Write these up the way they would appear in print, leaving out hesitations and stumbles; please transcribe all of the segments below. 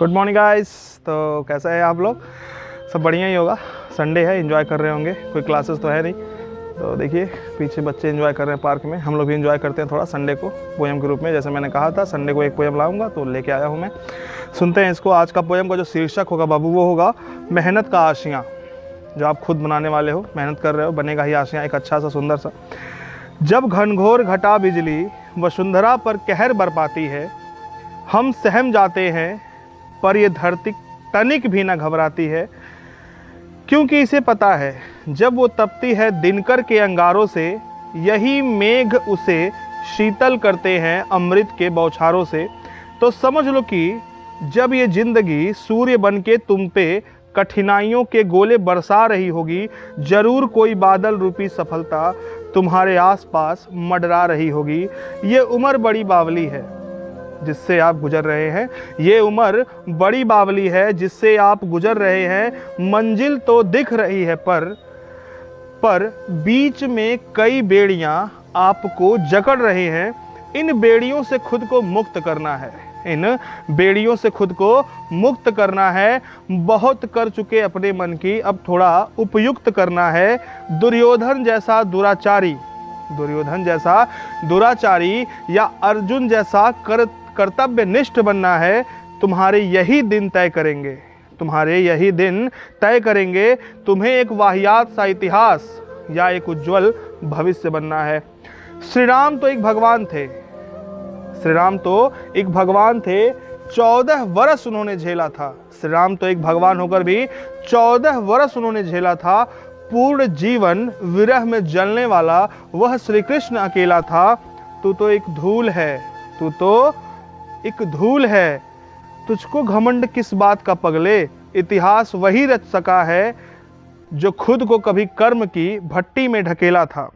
Good morning guys. तो कैसा है आप लोग? सब बढ़िया ही होगा। संडे है, एंजॉय कर रहे होंगे। कोई क्लासेस तो है नहीं, तो देखिए पीछे बच्चे एंजॉय कर रहे हैं पार्क में। हम लोग भी एंजॉय करते हैं थोड़ा संडे को पोएम के रूप में। जैसे मैंने कहा था संडे को एक पोएम लाऊंगा, तो लेके आया हूँ मैं। सुनते हैं इसको। आज का पोएम का जो शीर्षक होगा बाबू, वो होगा मेहनत का आशियाँ। जो आप खुद बनाने वाले हो, मेहनत कर रहे हो, बनेगा ही आशियाँ एक अच्छा सा सुंदर सा। जब घनघोर घटा बिजली वसुंधरा पर कहर बरपाती है, हम सहम जाते हैं पर ये धरती तनिक भी न घबराती है, क्योंकि इसे पता है जब वो तपती है दिनकर के अंगारों से, यही मेघ उसे शीतल करते हैं अमृत के बौछारों से। तो समझ लो कि जब ये जिंदगी सूर्य बन के तुम पे कठिनाइयों के गोले बरसा रही होगी, जरूर कोई बादल रूपी सफलता तुम्हारे आसपास मंडरा रही होगी। ये उम्र बड़ी बावली है जिससे आप गुजर रहे हैं, ये उम्र बड़ी बावली है जिससे आप गुजर रहे हैं। मंजिल तो दिख रही है पर बीच में कई बेड़ियां आपको जकड़ रहे हैं। इन बेड़ियों से खुद को मुक्त करना है, इन बेड़ियों से खुद को मुक्त करना है। बहुत कर चुके अपने मन की, अब थोड़ा उपयुक्त करना है। दुर्योधन जैसा दुराचारी या अर्जुन जैसा कर्तव्यनिष्ठ बनना है। तुम्हारे यही दिन तय करेंगे तुम्हें एक वाहियात सा इतिहास या एक उज्जवल भविष्य बनना है। श्री राम तो एक भगवान थे, 14 वर्ष उन्होंने झेला था। श्री राम तो एक भगवान होकर भी 14 वर्ष उन्होंने झेला था। पूर्ण जीवन विरह में जलने वाला वह श्री कृष्ण अकेला था। तू तो एक धूल है, तुझको घमंड किस बात का पगले। इतिहास वही रच सका है जो खुद को कभी कर्म की भट्टी में ढकेला था।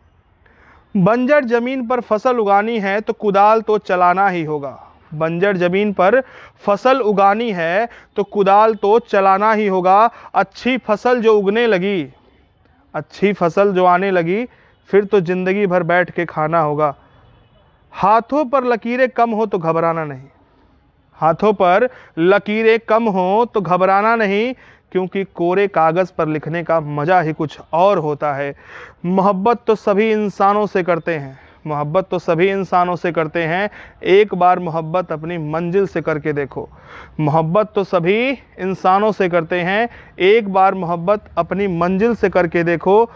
बंजर जमीन पर फसल उगानी है तो कुदाल तो चलाना ही होगा। बंजर जमीन पर फसल उगानी है तो कुदाल तो चलाना ही होगा। अच्छी फसल जो आने लगी, फिर तो जिंदगी भर बैठ के खाना होगा। हाथों पर लकीरें कम हो तो घबराना नहीं, क्योंकि कोरे कागज पर लिखने का मजा ही कुछ और होता है। मोहब्बत तो सभी इंसानों से करते हैं, एक बार मोहब्बत अपनी मंजिल से करके देखो।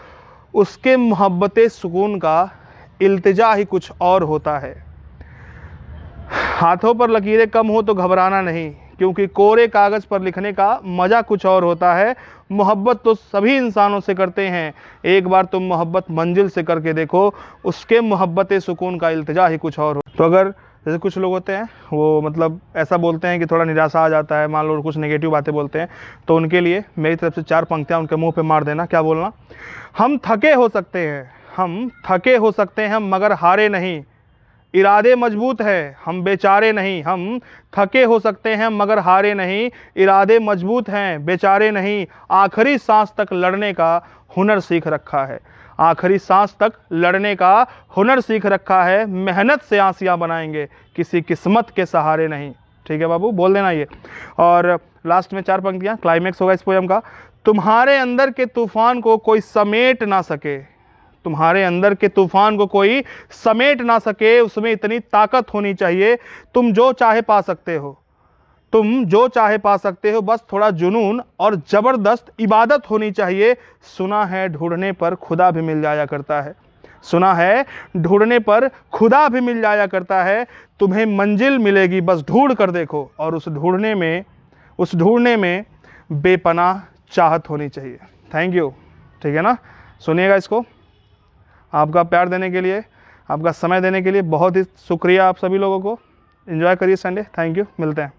उसके मोहब्बते सुकून का इल्तिजा ही कुछ और होता है। हाथों पर लकीरें कम हो तो घबराना नहीं, क्योंकि कोरे कागज पर लिखने का मजा कुछ और होता है। मोहब्बत तो सभी इंसानों से करते हैं, एक बार तुम मोहब्बत मंजिल से करके देखो। उसके मोहब्बत सुकून का इल्तिजा ही कुछ और हो। तो अगर जैसे कुछ लोग होते हैं वो मतलब ऐसा बोलते हैं कि थोड़ा निराशा आ जाता है, मान लो कुछ नेगेटिव बातें बोलते हैं, तो उनके लिए मेरी तरफ से 4 पंक्तियां उनके मुंह पे मार देना। क्या बोलना? हम थके हो सकते हैं मगर हारे नहीं, इरादे मजबूत है हम बेचारे नहीं। हम थके हो सकते हैं मगर हारे नहीं, इरादे मजबूत हैं बेचारे नहीं। आखिरी सांस तक लड़ने का हुनर सीख रखा है। मेहनत से आसियां बनाएंगे, किसी किस्मत के सहारे नहीं। ठीक है बाबू, बोल देना ये। और लास्ट में 4 पंक्तियां, क्लाइमेक्स होगा इस पोएम का। तुम्हारे अंदर के तूफान को कोई समेट ना सके, उसमें इतनी ताकत होनी चाहिए। तुम जो चाहे पा सकते हो, बस थोड़ा जुनून और जबरदस्त इबादत होनी चाहिए। सुना है ढूंढने पर खुदा भी मिल जाया करता है। तुम्हें मंजिल मिलेगी, बस ढूंढ कर देखो, और उस ढूंढने में बेपनाह चाहत होनी चाहिए। Thank you. ठीक है ना? सुनिएगा इसको। आपका प्यार देने के लिए, आपका समय देने के लिए बहुत ही शुक्रिया आप सभी लोगों को। एंजॉय करिए संडे। Thank you. मिलते हैं।